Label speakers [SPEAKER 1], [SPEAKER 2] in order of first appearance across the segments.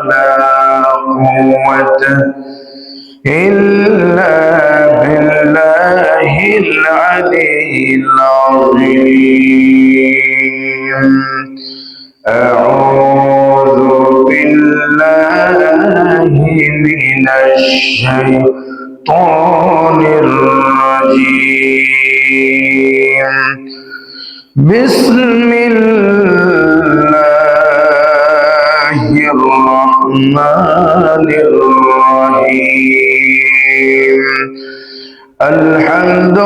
[SPEAKER 1] ولا قوة إلا بالله العلي العظيم. أعوذ بالله من الشيطان الرجيم. بسم الله الرحمن الرحيم. الحمد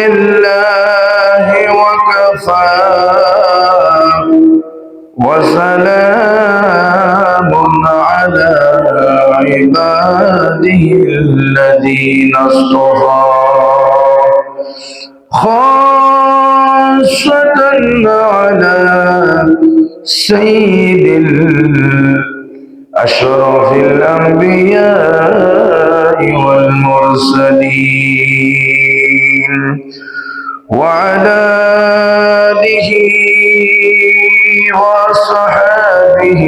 [SPEAKER 1] لله وكفى وسلام على عباده الذين اصطفى خاصة على سيد أشرف الأنبياء والمرسلين وعلى آله وصحابه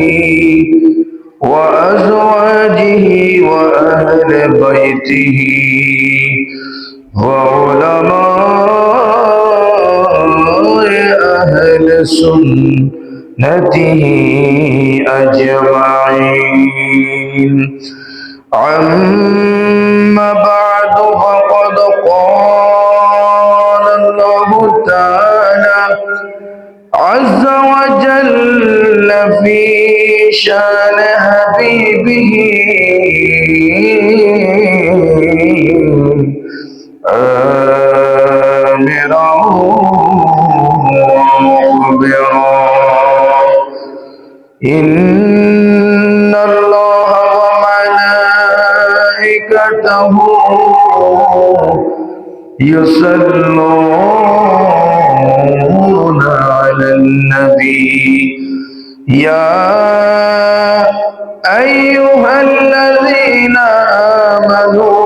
[SPEAKER 1] وأزواجه وأهل بيته وعلماء أهل سنته أجمعين. أما بعد فقد قال الله تعالى عز وجل في شان حبيبه آمرا ومخبرا إن الله وملائكته يصلون على النبي يا أيها الذين آمنوا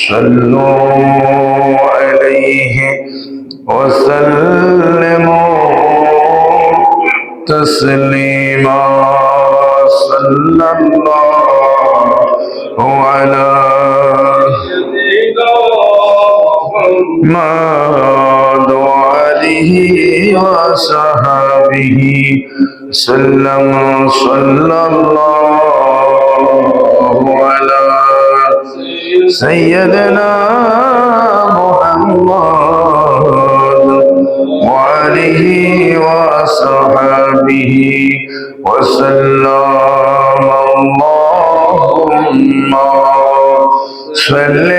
[SPEAKER 1] صلوا عليه وسلموا تسليما. صلى الله على محمد وآله وصحبه وسلم. صلى الله على سيدنا محمد وآله وصحبه وسلم. اللهم صل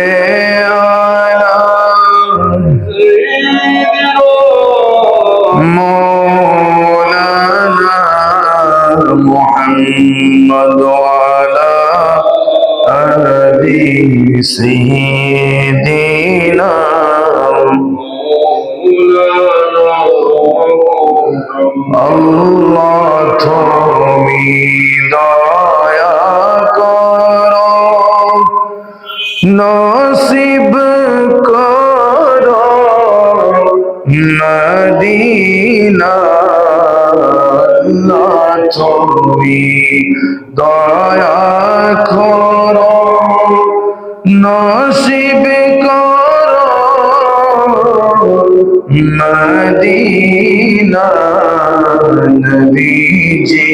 [SPEAKER 1] على مولانا محمد وعلى آل سيدنا আল্লাহ তুমি দয়া করো নসিব করো মদিনা। আল্লাহ তুমি দয়া করো নসিব করো মদিনা। নবীজি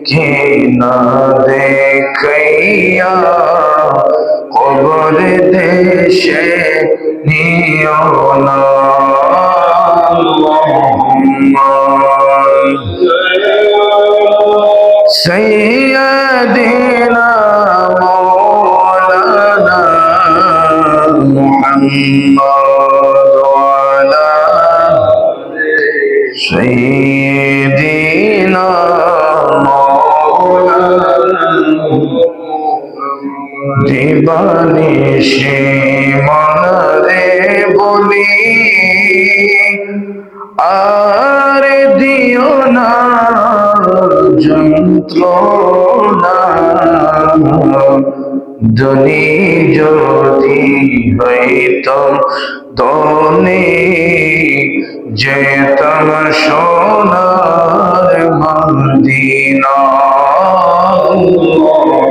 [SPEAKER 1] কে না দেখিয়া কবর দেশে নিও না। سيدنا مولانا محمد وعلى سيدنا مولانا দিবানিশি মনরে বলি আর দিও না যন্ত্রণা ধনী যদি হইতাম ধনী যেতাম সোনার মদিনা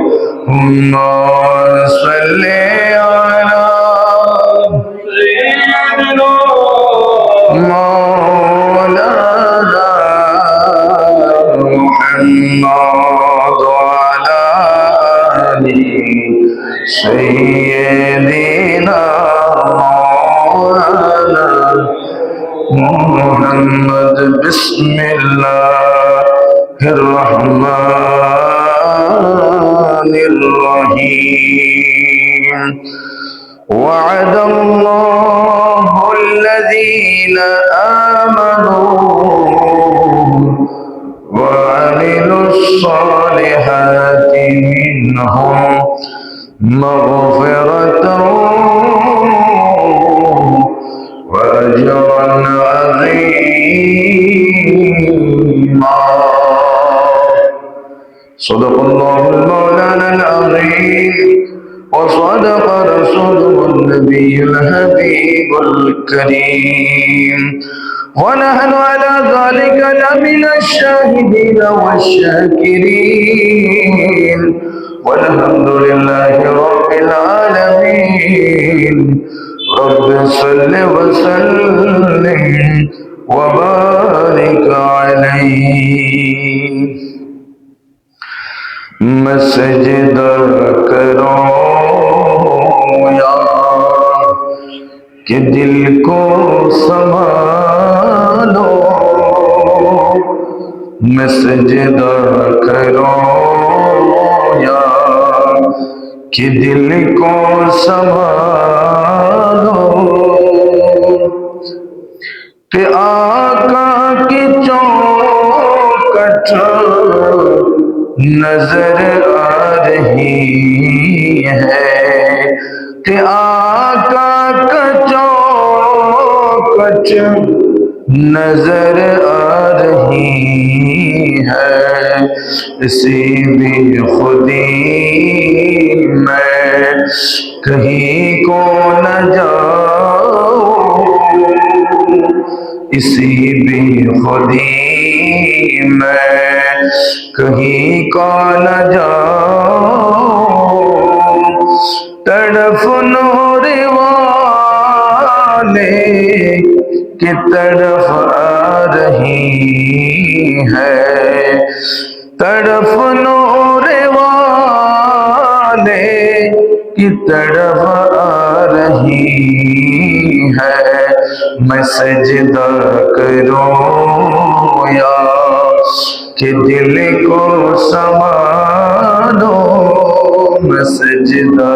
[SPEAKER 1] আল্লাহুম্মা সাল্লি আলা مولانا محمد وعلى آل سيدنا مولانا محمد بسم الله الرحمن الرحيم وعد الله الذين آمنوا وعملوا الصالحات منهم مغفرة وأجرا عظيما صدق الله المولانا العظيم وصدق رسوله النبي الحبيب الكريم ونحن على ذلك لمن الشاهدين والشاكرين والحمد لله رب العالمين رب صل وسلم وبارك عليه میں سجدہ کروں یا کہ دل کو سنبھالو میں سجدہ کروں یا کہ دل کو سنبھالو کہ آقا کی چوکھٹ نظر آ رہی ہے کہ آقا کا چوکھٹ نظر آ رہی ہے اسی بھی خودی میں کہیں کو نہ جاؤں اسی بھی خودی میں کہیں کو نہ جاؤں تڑف نور والے کی طرف آ رہی ہے تڑف نور والے کی طرف آ رہی ہے میں سجدہ کروں یا کہ دل کو سنبھالو میں سجدہ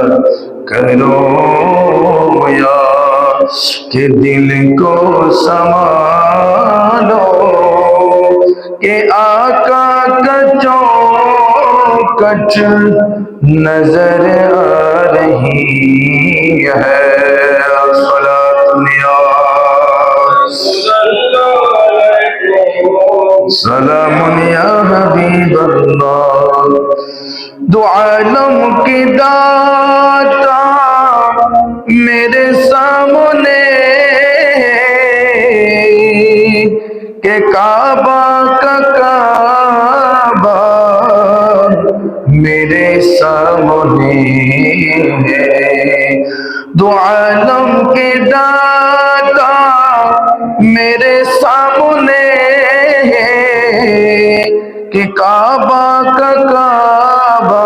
[SPEAKER 1] کروں یا کہ دل کو سنبھالو کہ آقا کا چوکھٹ نظر آ رہی ہے سلام یا حبیب اللہ دو عالم کی داتا میرے سامنے کہ کعبہ کا کعبہ میرے سامنے ہے دو عالم کے داتا میرے سامنے ہے کہ کعبہ کا کعبہ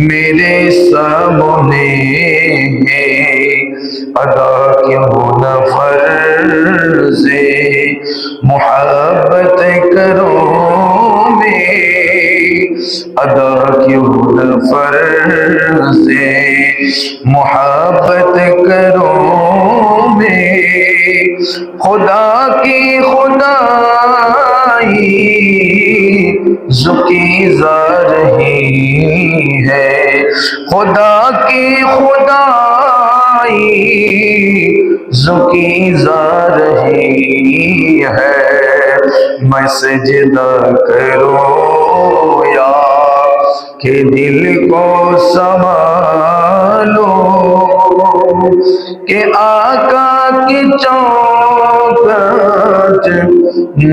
[SPEAKER 1] میرے سامنے ہے ادا کیوں نہ فرض محبت کرو میں ادا کیوں نہ فرض محبت کرو میں خدا کی خدائی ذکی رہی ہے خدا کی خدائی ذکی رہی ہے میں سجدہ کروں یا कि दिल को संभालो कि आका की चौखट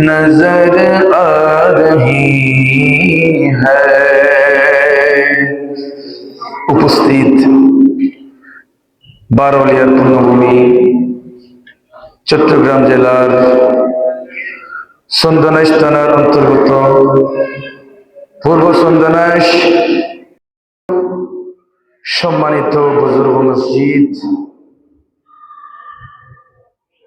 [SPEAKER 1] नजर आ रही है। उपस्थित বারলিয়ার পূর্ণভূমি চট্টগ্রাম জেলার সন্দানাইশ থানার অন্তর্গত পূর্ব সন্দানাইশ সম্মানিত বুজুর্গ মসজিদ,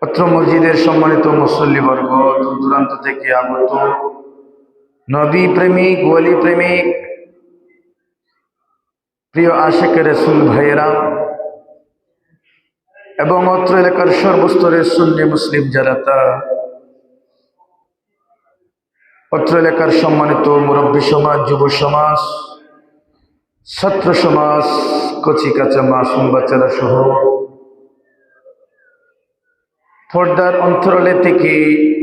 [SPEAKER 1] অত্র মসজিদের সম্মানিত মুসল্লিবর্গ, দূর দূরান্ত থেকে আগত নবী প্রেমিক, ওয়ালি প্রেমিক, প্রিয় আশিকে রাসূল ভাইয়েরা এবং অত্র এলাকার সর্বস্তরের সুন্নি মুসলিম যারা তা অত্র এলাকার সম্মানিত মুরব্বী সমাজ, যুব সমাজ, ছাত্র সমাজ, কচি কাঁচা মাসুম বাচ্চারা সহ পর্দার অন্তরালে থেকে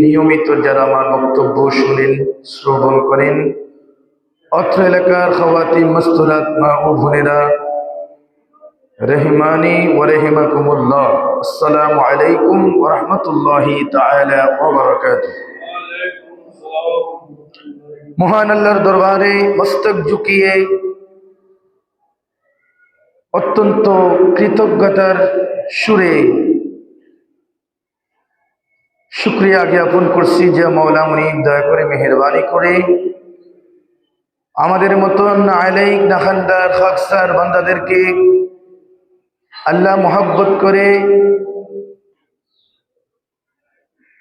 [SPEAKER 1] নিয়মিত যারা আমার বক্তব্য শুনেন, শ্রবণ করেন, অত্র এলাকার খাওয়াতি মস্তুরাত মা ও বোনেরা, রহিমানি ওয়া রাহিমাকুমুল্লাহ, আসসালামু আলাইকুম ওয়া রাহমাতুল্লাহি তাআলা ওয়া বারাকাতুহু। মহান আল্লাহর দরবারে মস্তক ঝুঁকিয়ে অত্যন্ত কৃতজ্ঞতার সুরে শুকরিয়া জ্ঞাপন করছি যে মওলা মুনিব দয়া করে মেহেরবানি করে আমাদের মতন নালায়েক, নাখানদার, খাকসার বান্দাদেরকে আল্লাহ মোহাব্বত করে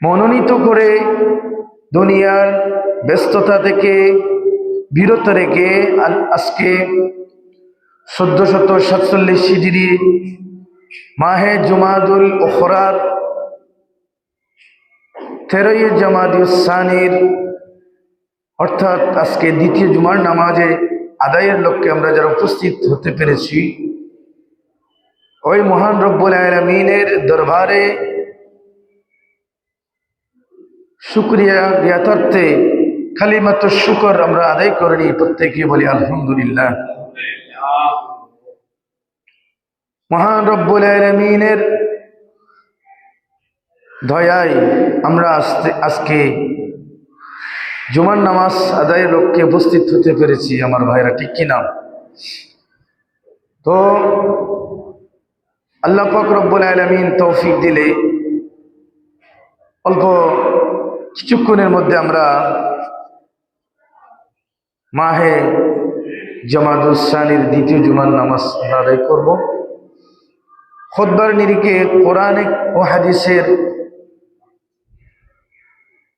[SPEAKER 1] মনোনীত করে দুনিয়ার ব্যস্ততা থেকে বিরত রেখে আজকে 1447 হিজরি মাহে জুমাদুল উখরার 13 জামাদিউস সানির অর্থাৎ আজকে দ্বিতীয় জুমার নামাজে আদায়ের লক্ষ্যে আমরা যারা উপস্থিত হতে পেরেছি, ওই মহান রব্বুল আলামিনের দরবারে শুকরিয়া জ্ঞাতার্থে কালিমাতুশ শুকর আমরা আদায় করে নিই। প্রত্যেকে বলি আলহামদুলিল্লাহ। মহান রব্বুল আলামিনের দয়ায় আমরা আজকে জুমার নামাজ আদায়ের লক্ষ্যে উপস্থিত হতে পেরেছি আমার ভাইরা, ঠিক কিনা? তো আল্লাহ পাক রব্বুল আলামিন তৌফিক দিলে অল্প কিছুক্ষণের মধ্যে আমরা মাহে জামাদুস সানির দ্বিতীয় জুমার নামাজ আদায় করব। খুতবার নিরিখে কোরআন ও হাদিসের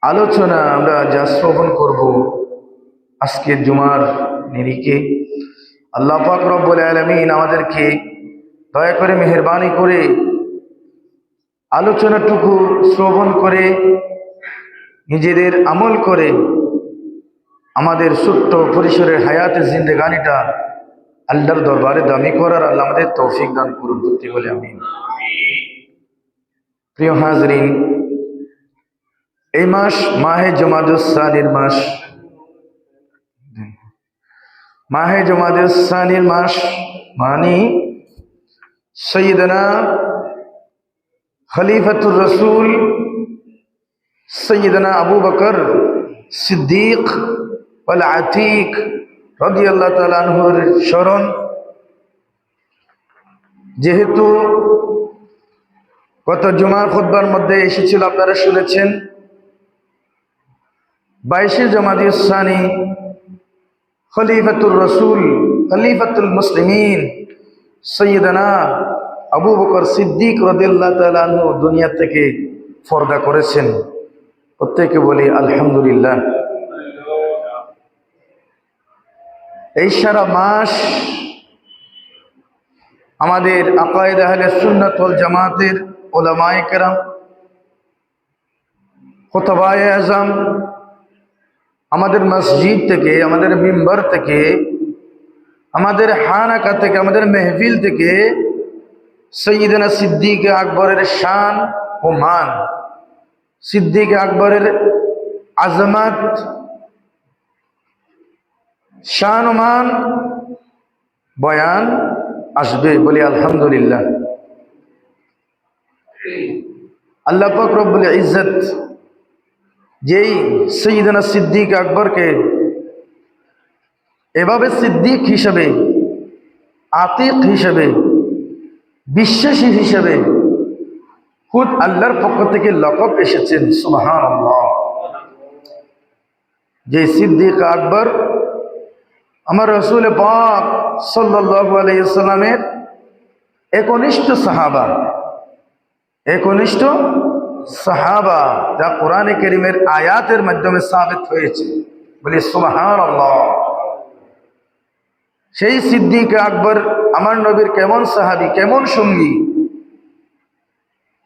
[SPEAKER 1] আলোচনা আমরা যা শ্রবণ করব আজকে জুমার নিরিখে, আল্লাহ পাক রব্বুল আলামিন আমাদেরকে দয়া করে মেহেরবানি করে আলোচনাটুকু শ্রবণ করে নিজেদের আমল করে আমাদের ছোট্ট পরিসরের হায়াতে জিন্দেগানিটা আল্লাহর দরবারে দামি করার আল্লাহ আমাদের তৌফিক দান করুন। প্রতি বলে আমিন। প্রিয় হাজরিন, এই মাস মাহে জমাদুস সানির মাস, মাহে জমাদুস সানির মাস মানে সৈয়দনা খলিফাতুর রসুল সৈয়দনা আবু বকর সিদ্দিক ওয়াল আতিক রাদিয়াল্লাহু তাআলা আনহুর স্মরণ। যেহেতু গত জুমার খুতবার মধ্যে এসেছিল, আপনারা শুনেছেন, 22 জামাদিউস সানি খলিফাতুর রসুল, খলিফাতুল মুসলিমিন সৈয়দনা আবু বকর সিদ্দিক রাদিয়াল্লাহু তাআলা আনহু দুনিয়া থেকে পর্দা করেছেন। প্রত্যেকে বলি আলহামদুলিল্লাহ। এই সারা মাস আমাদের আকায়েদ আহলে সুন্নাত ওয়াল জামাতের উলামায়ে কেরাম, খুতবায়ে আযম আমাদের মসজিদ থেকে, আমাদের মিম্বার থেকে, আমাদের হানাকা থেকে, আমাদের মেহফিল থেকে সৈয়দনা সিদ্দিক আকবরের শান ও মান, সিদ্দিক আকবরের আজমত, শান ও মান বয়ান আসবে, বলি আলহামদুলিল্লাহ। আল্লাহ পাক রব্বুল ইজ্জত যেই সৈয়দনা সিদ্দিক আকবরকে এভাবে সিদ্দিক হিসেবে, আতিক হিসেবে, বিশ্বাসী হিসেবে খুদ আল্লাহর পক্ষ থেকে লকব এসেছেন, সুবহানাল্লাহ। যে সিদ্দিক আকবর আমার রাসূল পাক সাল্লাল্লাহু আলাইহি ওয়াসাল্লামের একনিষ্ঠ সাহাবা, একনিষ্ঠ সাহাবা, যা কোরআনে কারীমের আয়াতের মাধ্যমে সাবিত হয়েছে, বলি সুবহানাল্লাহ। সেই সিদ্দিক আকবর আমার নবীর কেমন সাহাবী, কেমন সঙ্গী,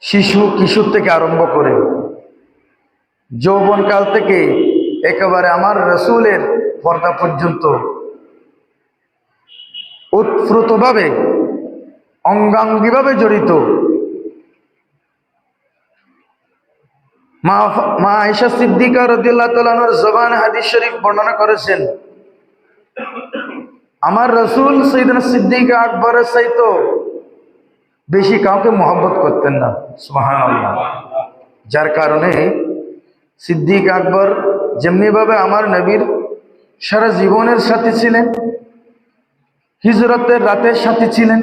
[SPEAKER 1] শিশু কিশোর থেকে আরম্ভ করে যৌবনকাল থেকে একেবারে আমার রাসূলের পর্দা পর্যন্ত ওতপ্রোতভাবে অঙ্গাঙ্গিভাবে জড়িত। মা আয়েশা সিদ্দিকা রাদিয়াল্লাহু তাআলা আনহার জবানে হাদিস শরীফ বর্ণনা করেছেন, আমার রাসূল সাইয়েদনা সিদ্দিক আকবরের চাইতে বেশি কাউকে মহব্বত করতেন না, সুবহানাল্লাহ। যার কারণে সিদ্দিক আকবর যেমনিভাবে আমার নবীর সারা জীবনের সাথী ছিলেন, হিজরতের রাতের সাথী ছিলেন,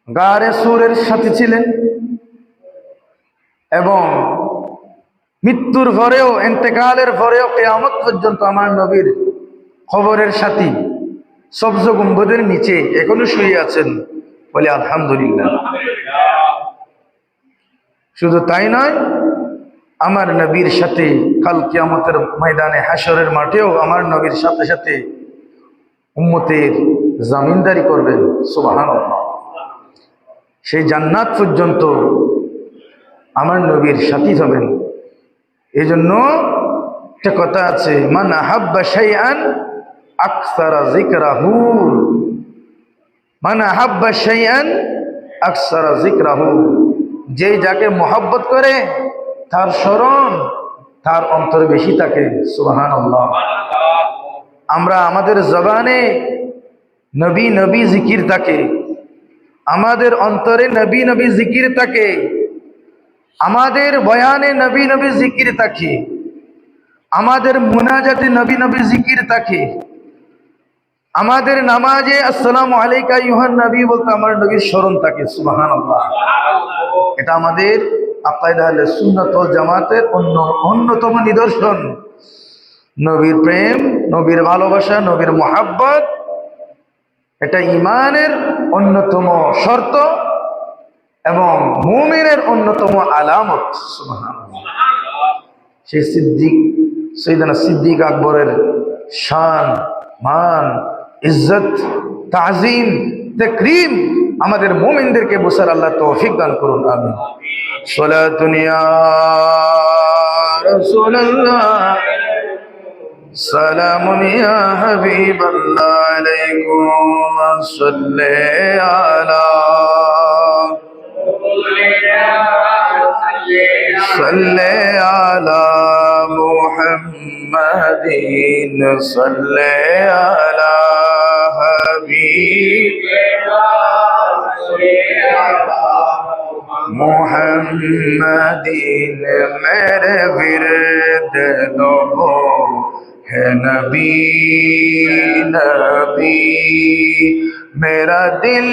[SPEAKER 1] গারে সুরের সাথী ছিলেন, এবং মৃত্যুর পরেও, ইন্তেকালের পরেও কিয়ামত পর্যন্ত আমার নবীর কবরের সাথী সবজ গম্বুজের নিচে এখনো শুয়ে আছেন, বলে আলহামদুলিল্লাহ। শুধু তাই নয়, আমার নবীর সাথে কাল কিয়ামতের ময়দানে হাশরের মাঠেও আমার নবীর সাথে সাথে উম্মতের জামিনদারি করবেন, সুবহানাল্লাহ। সেই জান্নাত পর্যন্ত আমার নবীর সাথী হবেন। এই জন্য একটা কথা আছে, মান আহাব্বা শাইআন আকসারা যিকরাহু, মান আহাব্বা শাইআন আকসারা যিকরাহু, যে যাকে মহব্বত করে তার স্মরণ তার অন্তরে বেশি থাকে, সুবহানাল্লাহ। আমরা আমাদের জবানে নবী নবী জিকির থাকে, আমাদের অন্তরে নবী নবী জিকির থাকে, আমাদের বয়ানে নবী নবী জিকির থাকে, আমাদের মুনাজাতে নবী নবী জিকির থাকে, আমাদের নামাজে আসসালামু আলাইকা আইয়ুহান নবী বলতে আমার নবীর স্মরণ থাকে, সুবহানাল্লাহ। এটা আমাদের আকিদা আহলে সুন্নাত ওয়াল জামাতের অন্যতম নিদর্শন। নবীর প্রেম, নবীর ভালোবাসা, নবীর মুহাব্বত, এটা ঈমানের অন্যতম শর্ত এবং মুমিনের অন্যতম আলামত, সুবহানাল্লাহ। সেই সিদ্দিক সৈয়দনা সিদ্দিক আকবরের শান, মান, ইজ্জত, তাজিম, তাকরীম আমাদের মুমিনদেরকে বুঝার আল্লাহ তৌফিক দান করুন, আমিন। সালাতুন ইয়া রাসূলুল্লাহ, সালামুন ইয়া হাবিবাল্লাহ, আলাইকুম সাল্লি আলা সাল্লি আলা মুহাম্মাদিন, সাল্লি আলা হাবিবিনা মুহাম্মাদিন, মেরে বিরদ লো है नबी नबी, मेरा दिल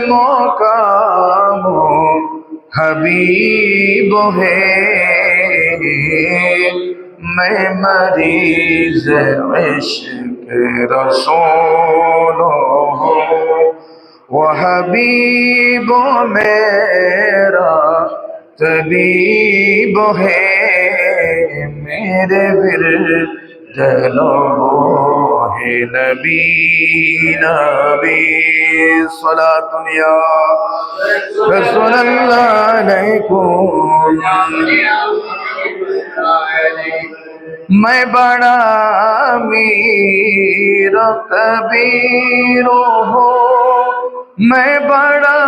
[SPEAKER 1] मोकाम हबीब है, मैं मरीज इश्क रसूल हूँ, वो हबीब मेरा तबीब है, मेरे दिलो है नबी नबी। सलातुन या रसूलल्लाह अलैकुम, मैं बड़ा अमीर कबीर हूँ, मैं बड़ा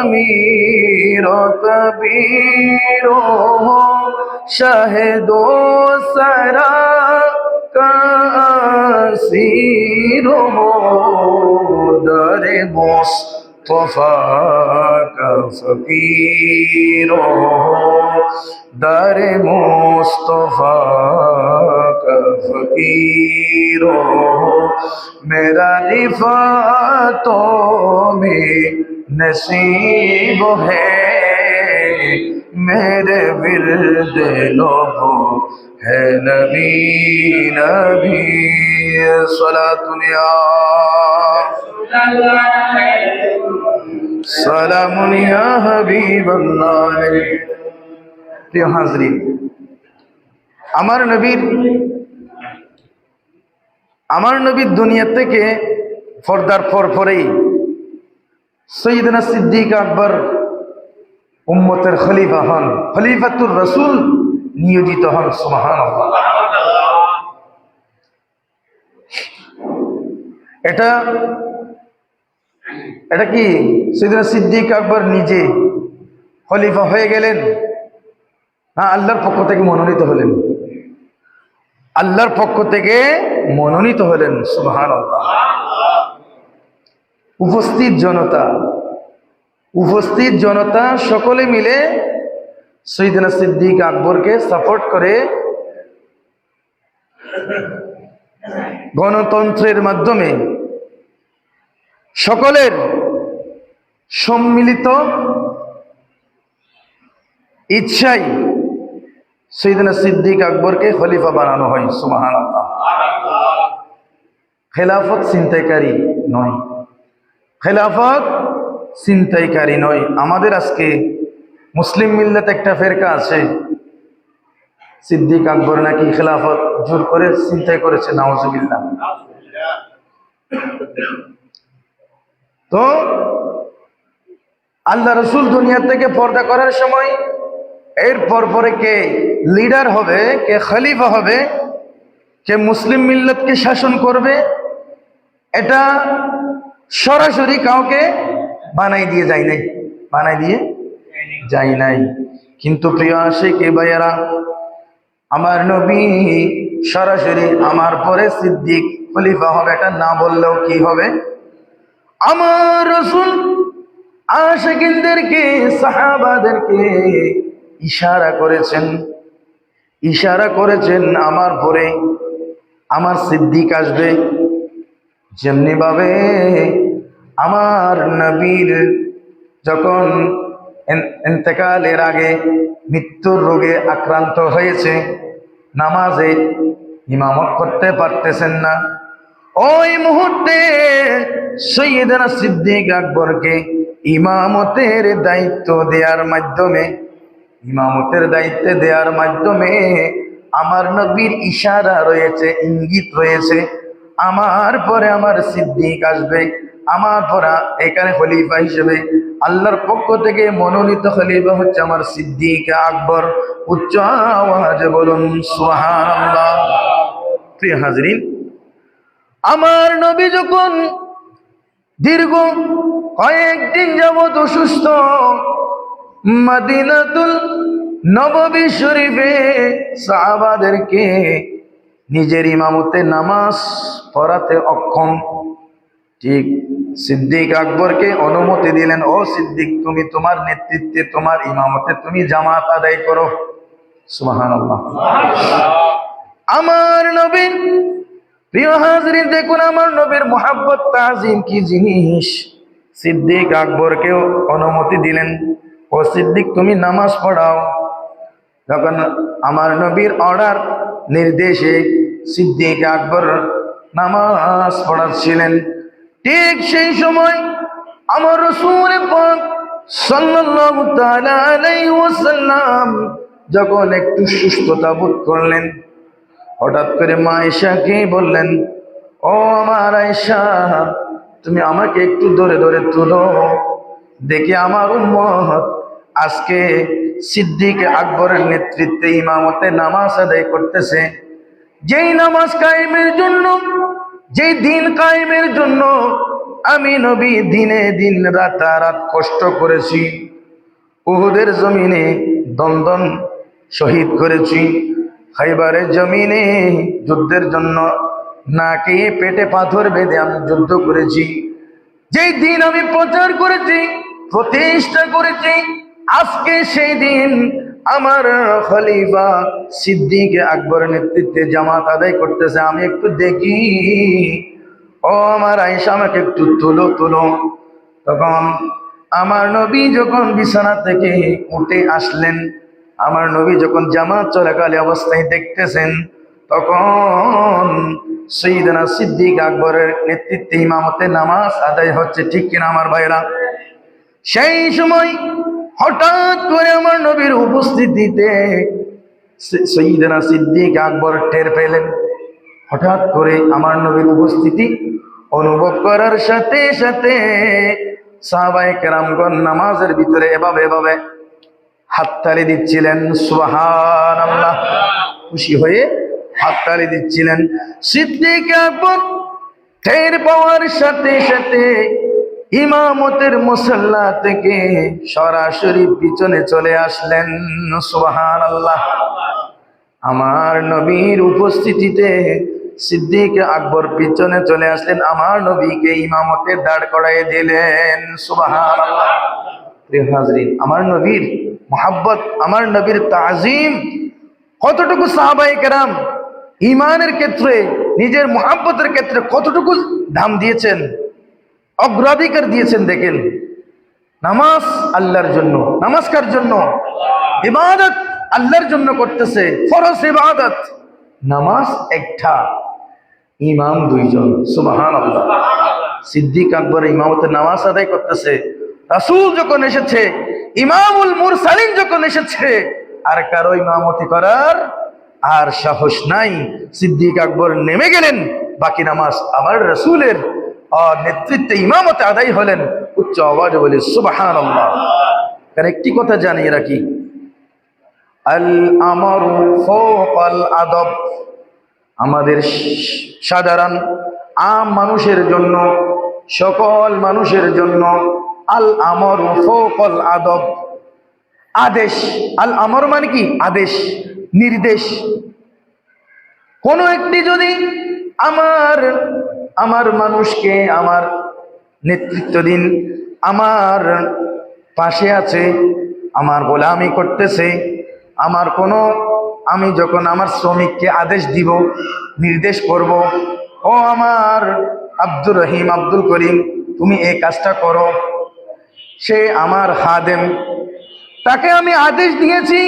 [SPEAKER 1] अमीर कबीर हूँ, शाहिदो सरा का असीर हो, दर मुस्तफा का फकीर हो, दर मुस्तफा का फकीर हो, मेरा रिफ़ातों में नसीब है, मेरे विर्द लोगों है नबी नबी। सलामुन या हबीबल्लाह। প্রিয় হাজরিন, আমার নবীর দুনিয়া থেকে পর্দার পর পরেই সৈয়দনা সিদ্দিক আকবর উম্মতের খলিফা হন, খলিফাতুর রাসূল নিয়োজিত হন। সুবহানাল্লাহ। এটা কি সৈয়দনা সিদ্দিক আকবর নিজে খলিফা হয়ে গেলেন, না আল্লাহর পক্ষ থেকে মনোনীত হলেন? আল্লাহর পক্ষ থেকে মনোনীত হলেন। সুবহানাল্লাহ। উপস্থিত জনতা সকলে মিলে সৈয়দনা সিদ্দিক আকবরকে সাপোর্ট করে গণতন্ত্রের মাধ্যমে সকলের সম্মিলিত ইচ্ছায় সৈয়দনা সিদ্দিক আকবরকে খলিফা বানানো হয়। সুবহানাল্লাহ। খেলাফত ছিনতাইকারী নয়। আমাদের আজকে মুসলিম মিল্লাত একটা ফেরকা আছে, সিদ্দিক আকবর নাকি খেলাফত জোর করে ছিনতাই করেছে, নাউজুবিল্লাহ। তো আল্লাহ রসুল দুনিয়া থেকে পর্দা করার সময় এর পরে কে লিডার হবে, কে খলিফা হবে, কে মুসলিম মিল্লাতকে শাসন করবে, এটা সরাসরি কাউকে বানাই দিয়ে যায় নাই। কিন্তু প্রিয় আশিক ভাইয়েরা, আমার নবী সরাসরি আমার পরে সিদ্দিক খলিফা হবে এটা না বললেও কি হবে, আমার রাসূল আশিকিনদেরকে, সাহাবাদেরকে ইশারা করেছেন আমার পরে আমার সিদ্দিক আসবে। যেমনি ভাবে আমার নবীর যখন ইন্তেকালের আগে মৃত্যুর রোগে আক্রান্ত হয়েছে, নামাজে ইমামত করতে পারতেছেন না, ওই মুহূর্তে সৈয়দনা সিদ্দিক আকবরকে ইমামতের দায়িত্ব দেওয়ার মাধ্যমে আমার নবীর ইশারা রয়েছে, ইঙ্গিত রয়েছে, আমার পরে আমার সিদ্দিক আসবে, আমার পরে এখানে খলিফা হিসেবে আল্লাহর পক্ষ থেকে মনোনীত খলিফা হচ্ছে আমার সিদ্দিক আকবর। উচ্চ আওয়াজে বলুন সুবহানাল্লাহ। প্রিয় হাজরিন, আমার নবী যখন দীর্ঘ কয়েকদিন যাবত অসুস্থ, মদিনাতুল নববী শরীফে সাহাবাদেরকে নিজের ইমামতে নামাজ পড়াতে অক্ষম, ঠিক সিদ্দিক আকবরকে অনুমতি দিলেন, ও সিদ্দিক, তুমি তোমার নেতৃত্বে, তোমার ইমামতে তুমি জামাত আদায় করো। সুবহানাল্লাহ। আমার নবী, প্রিয় হাজরিন, দেখুন আমার নবীর মুহাব্বত তাজিম কি জিনিস। সিদ্দিক আকবরকেও অনুমতি দিলেন, ও সিদ্দিক তুমি নামাজ পড়াও। যখন আমার নবীর অর্ডার নির্দেশে সিদ্দিক আকবর নামাজ পড়াচ্ছিলেন, ঠিক সেই সময় আমার রাসূল পাক সাল্লাল্লাহু তাআলা আলাইহি ওয়াসাল্লাম যখন একটু সুস্থতা বোধ করলেন, হঠাৎ করে মা আয়েশাকে বললেন, ও আমার আয়েশা, তুমি আমাকে একটু ধরে ধরে তুলো, দেখি আমার উম্মত আজকে সিদ্দিক আকবরের নেতৃত্বে ইমামতে নামাজ আদায় করতেছে। যেই নামাজ কায়েমের জন্য, যেই দিন কায়েমের জন্য আমি নবী দিনে দিন রাতারাত কষ্ট করেছি, উহুদের জমিনে দন্দন শহীদ করেছি, খাইবারের জমিনে যুদ্ধের জন্য না খেয়ে পেটে পাথর বেঁধে আমি যুদ্ধ করেছি। যেই দিন আমি প্রচার করেছি, প্রতিষ্ঠা করেছি, আজকে সেই দিন আমার খলিফা সিদ্দিক আকবরের নেতৃত্বে জামাত আদায় করতেছে। আমি একটু দেখি, ও আমার আয়েশা আমাকে একটু তুলো তুলো। তখন আমার নবী যখন বিছানা থেকে উঠে আসলেন, আমার নবী যখন জামাত চলাকালে অবস্থায় দেখতেছেন, তখন সাইয়েদনা সিদ্দিক আকবরের নেতৃত্বে ইমামতে নামাজ আদায় হচ্ছে। ঠিক কিনা আমার ভাইরা? সেই সময় হঠাৎ করে আমার নবীর উপস্থিতিতে সাইয়েদনা সিদ্দিক আকবর টের পেলেন। হঠাৎ করে আমার নবীর উপস্থিতি অনুভব করার সাথে সাথে সাহাবায়ে কেরামগণ নামাজের ভিতরে এভাবে এভাবে হাততালি দিচ্ছিলেন। সুবহানাল্লাহ, খুশি হয়ে হাততালি দিচ্ছিলেন। সিদ্দিক আকবর টের পাওয়ার সাথে সাথে ইমামতের মুসাল্লা থেকে সরাসরি পিছনে চলে আসলেন। সুবহানাল্লাহ। আমার নবীর উপস্থিতিতে সিদ্দিক আকবর পিছনে চলে আসলেন, আমার নবীকে ইমামতে দাঁড় করাইয়ে দিলেন। সুবহানাল্লাহ। প্রিয় হাজরিন, আমার নবীর মুহাব্বত, আমার নবীর তাজিম কতটুকু সাহাবায়ে কেরাম ঈমানের ক্ষেত্রে, নিজের মুহাব্বতের ক্ষেত্রে কতটুকু দাম দিয়েছেন, অগ্রাধিকার দিয়েছেন। দেখেন, নামাজ আল্লাহর জন্য, নামাজ কার জন্য? ইবাদত আল্লাহর জন্য করতেছে, ফরজ ইবাদত। নামাজ একটা, ইমাম দুইজন। সুবহানাল্লাহ। সিদ্দিক আকবর ইমামতে নামাজ আদায় করতেছে। রাসূল যখন এসেছে, ইমামুল মুরসালিন যখন এসেছে, আর কারো ইমামতি করার আর সাহস নাই। সিদ্দিক আকবর নেমে গেলেন, বাকি নামাজ আমার রাসূলের নেতৃত্বে ইমামতে আদায় হলেন। উচ্চ আওয়াজে বলি সুবহানাল্লাহ। কারণ একটি কথা জানিয়ে রাখি, আল আমরু ফাওকাল আদব। আমাদের সাধারণ আম মানুষের জন্য, সকল মানুষের জন্য আল আমরু ফাওকাল আদব, আদেশ। আল আমর মানে কি? আদেশ, নির্দেশ। কোন একটি যদি আমার মানুষকে, আমার নেতৃত্ব দিন, আমার পাশে আছে, আমার গোলামি করতেছে, আমি যখন আমার শ্রমিককে আদেশ দিব, নির্দেশ করব, ও আমার আব্দুর রহিম, আব্দুল করিম, তুমি এই কাজটা করো, সে আমার খাদেম, তাকে আমি আদেশ দিয়েছি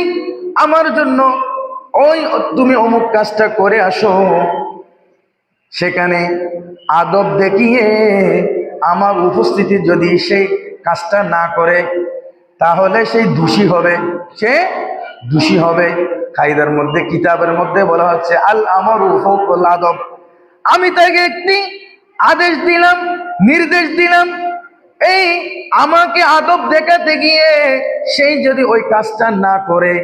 [SPEAKER 1] আমার জন্য, ওই তুমি অমুক কাজটা করে আসো, সেখানে আদব দেখিয়ে আমার উপস্থিতি যদি সেই কাজটা না করে, তাহলে সেই দোষী হবে, সে দোষী হবে। কায়দার মধ্যে, কিতাবের মধ্যে বলা হচ্ছে আল আমরু ফাওকাল আদব। আমি তাকে একটি আদেশ দিলাম, নির্দেশ দিলাম, এই আমাকে আদব দেখাতে গিয়ে সেই যদি ওই কাজটা না করে,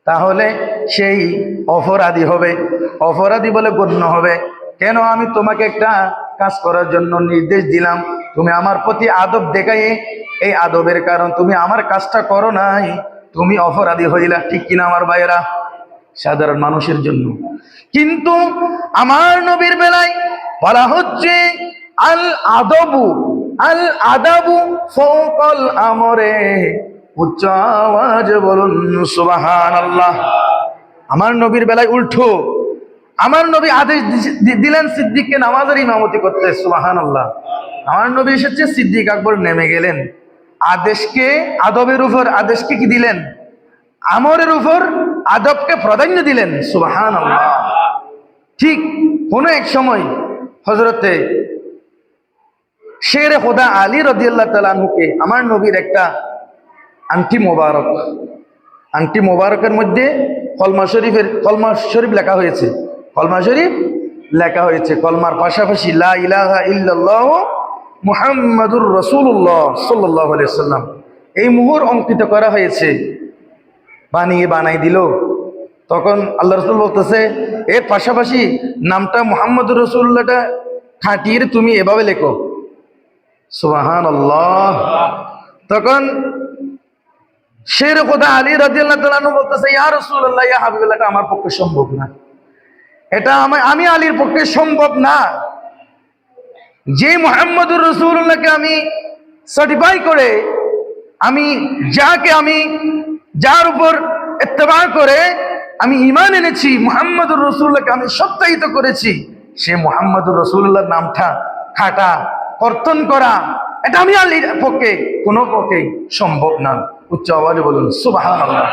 [SPEAKER 1] তাহলে সেই অপরাধী হবে, অপরাধী বলে গণ্য হবে। কেন? আমি তোমাকে একটা কাজ করার জন্য নির্দেশ দিলাম, তুমি আমার প্রতি আদব দেখাইয়ে এই আদবের কারণ তুমি আমার কাজটা করো নাই, তুমি অপরাধী হইলা। ঠিক কিনা আমার ভাইয়েরা? সাধারণ মানুষের জন্য। কিন্তু আমার নবীর বেলায় বলা হচ্ছে আল আদবু, আল আদাবু ফাওকাল আমরে। উচ্চ আওয়াজে বলুন সুবহানাল্লাহ। আমার নবীর বেলায় উল্টো, আমার নবী আদেশ দিলেন সিদ্দিককে নামাজের ইমামতি করতে। সুবহানাল্লাহ। আমার নবী এসেছে, সিদ্দিক আকবর নেমে গেলেন। আদেশকে, আদবের উপর আদেশকে কি দিলেন? আমরের উপর আদবকে প্রাধান্য দিলেন। সুবহানাল্লাহ। ঠিক কোন এক সময় হযরতে শেরে খোদা আলী রাদিয়াল্লাহু তাআলা আনহুকে আমার নবীর একটা আংটি মোবারক, আংটি মোবারকের মধ্যে কলমা শরীফ লেখা হয়েছে, কলমা শরীফ লেখা হয়েছে। কলমার পাশাপাশি লা ইলাহা ইল্লাল্লাহ মুহাম্মাদুর রাসূলুল্লাহ সাল্লাল্লাহু আলাইহি ওয়াসাল্লাম এই মুহুর অঙ্কিত করা হয়েছে। বানাই দিল। তখন আল্লাহ রাসূল বলতেছে, এর পাশাপাশি নামটা মুহাম্মাদুর রাসূলুল্লাহটা খাটিয়ে তুমি এভাবে লেখো। সুবহানাল্লাহ। তখন শের খোদা আলী রাদিয়াল্লাহু তাআলা আনহু বলতেছে, ইয়া রাসূলুল্লাহ, ইয়া হাবিবাল্লাহ, এটা আমার পক্ষে সম্ভব না, এটা আমি আলীর পক্ষে সম্ভব না। যে মুহাম্মদুর রাসূলুল্লাহকে আমি সার্টিফাই করে, আমি যার উপর ইত্তেবা করে আমি ঈমান এনেছি, মুহাম্মদুর রাসূলুল্লাহকে আমি সত্যায়িত করেছি, সে মুহাম্মদুর রাসূলুল্লাহর নামটা খাটা কর্তন করা, এটা আমি আলীর পক্ষে কোনো পক্ষেই সম্ভব না। উচ্চ আওয়াজে বলুন সুবহানাল্লাহ।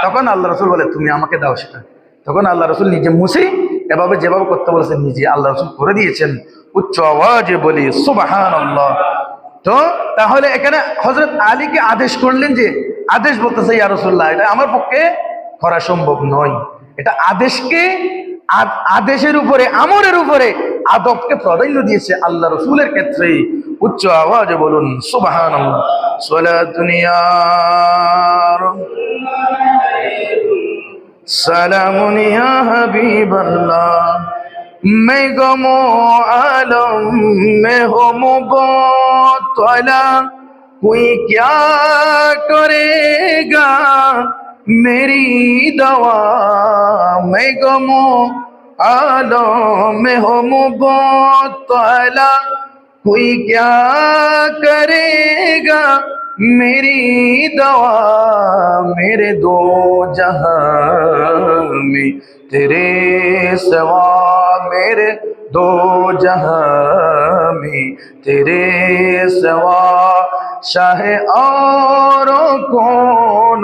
[SPEAKER 1] তখন আল্লাহ রাসূল বলে, তুমি আমাকে দাও সেটা। তখন আল্লাহ রাসূল নিজে মুছে এভাবে যেভাবে করতে বলেছেন নিজে আল্লাহ রাসূল করে দিয়েছেন। উচ্চ আওয়াজে বলি সুবহানাল্লাহ। তো তাহলে এখানে হযরত আলীকে আদেশ করলেন, যে আদেশ বলতেছে, ইয়া রাসূলুল্লাহ, এটা আমার পক্ষে করা সম্ভব নয়। এটা আদেশের উপরে, আমরের উপরে আদবকে প্রাধান্য দিয়েছে আল্লাহ রাসূলের ক্ষেত্রে। উচ্চ আওয়াজে বলুন সুবহানাল্লাহ। সালাতুন ইয়া সালামুন ইয়া হাবিবাল্লাহ, मैं गमो आलम में हो मुबतला, कोई क्या करेगा मेरी दवा, मैं गमो आलम में हो मुबतला, कोई क्या करेगा मेरी दवा, मेरे दो जहां में तेरे सिवा, मेरे दो जहां में तेरे सिवा, शाह और कौन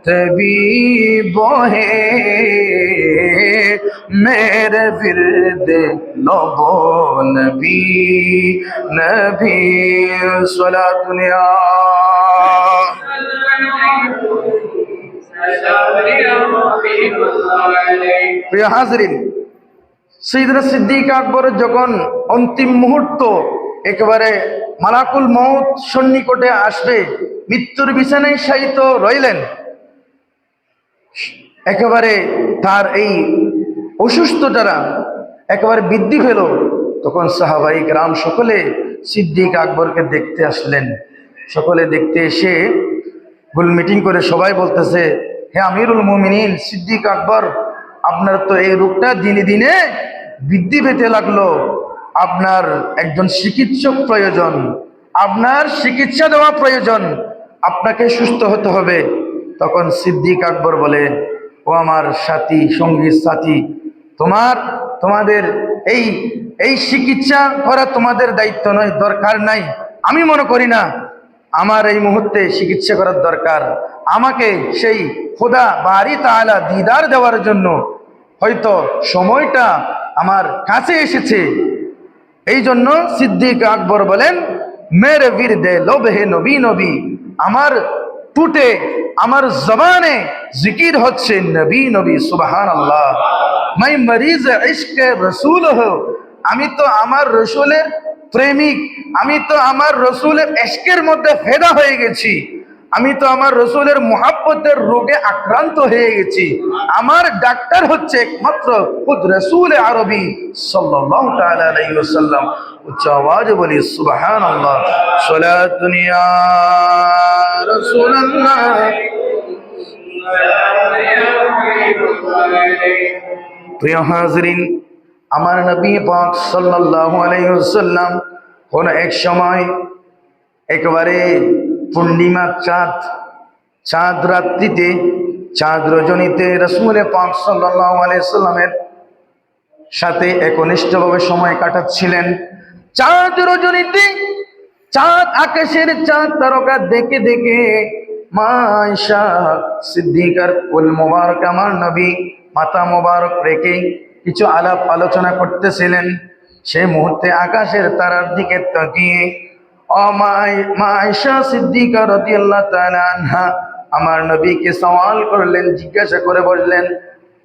[SPEAKER 1] तबीब है, मेरे विरद नबो नबी नबी। सलातुन या প্রিয় হাজরিন, সাইয়েদনা সিদ্দিক আকবর যখন অন্তিম মুহূর্ত, একেবারে মালাকুল মউত সন্নিকটে আসবে, মৃত্যুর বিছানায় শায়িত রইলেন, একেবারে তার এই অসুস্থতারা একেবারে বৃদ্ধি পেল, তখন সাহাবায়ে কেরাম সকলে সিদ্দিক আকবরকে দেখতে আসলেন। সকলে দেখতে এসে গোল মিটিং করে সবাই বলতেছে, হে আমিরুল মুমিনিন সিদ্দিক আকবর, আপনার তো এই রোগটা দিনে দিনে বৃদ্ধি পেতে লাগলো, আপনার একজন চিকিৎসক প্রয়োজন, আপনার চিকিৎসা দেওয়া প্রয়োজন, আপনাকে সুস্থ হতে হবে। তখন সিদ্দিক আকবর বলে, ও আমার সাথী, সঙ্গী সাথী, তোমাদের এই চিকিৎসা করা তোমাদের দায়িত্ব নয়, দরকার নাই। আমি মনে করি না আমার এই মুহূর্তে চিকিৎসা করার দরকার। আমাকে সেই খোদা বারি তাআলা দিদার দেওয়ার জন্য হয়তো সময়টা আমার কাছে এসেছে। এই জন্য সিদ্দিক আকবর বলেন, মেরে বিরদে লোভে নবী নবী, আমার টুটে, আমার জবানে জিকির হচ্ছে নবী নবী। সুবহানাল্লাহ। मैं मरीज इश्क रसूल हो, আমি তো আমার রসুলের প্রেমিক, আমি তো আমার রসুলের ইশকের মধ্যে ফেদা হয়ে গেছি, আমি তো আমার রসুলের মুহাব্বতের রোগে আক্রান্ত হয়ে গেছি। আমার ডাক্তার হচ্ছে একমাত্র খুদ রসুল আরবি সাল্লাল্লাহু তাআলা আলাইহি ওয়াসাল্লাম। উচ্চ আওয়াজে বলি সুবহানাল্লাহ। সালাতুন ইয়া রাসূলুল্লাহ। প্রিয় হাজরিন, আমার নবী পাক সাল্লাল্লাহু আলাইহি ওয়াসাল্লাম কোন এক সময় একেবারে পূর্ণিমা চাঁদ রাত্রিতে, চাঁদ রজনীতে রাসূল পাক সাল্লাল্লাহু আলাইহি ওয়াসাল্লামের সাথে একনিষ্ঠভাবে সময় কাটাচ্ছিলেন। চাঁদ রজনীতে, চাঁদ, আকাশের চাঁদ তারকা দেখে দেখে মা আয়েশা সিদ্দিকার কোল মোবারক, আমার নবী মাথা মোবারক রেখে কিছু আলাপ আলোচনা করতেছিলেন। সেই মুহূর্তে আকাশের তারার দিকে তাকিয়ে মা আয়েশা সিদ্দিকা রাদিয়াল্লাহু তাআলা আনহা আমার নবীকে সওয়াল করলেন, জিজ্ঞাসা করে বললেন,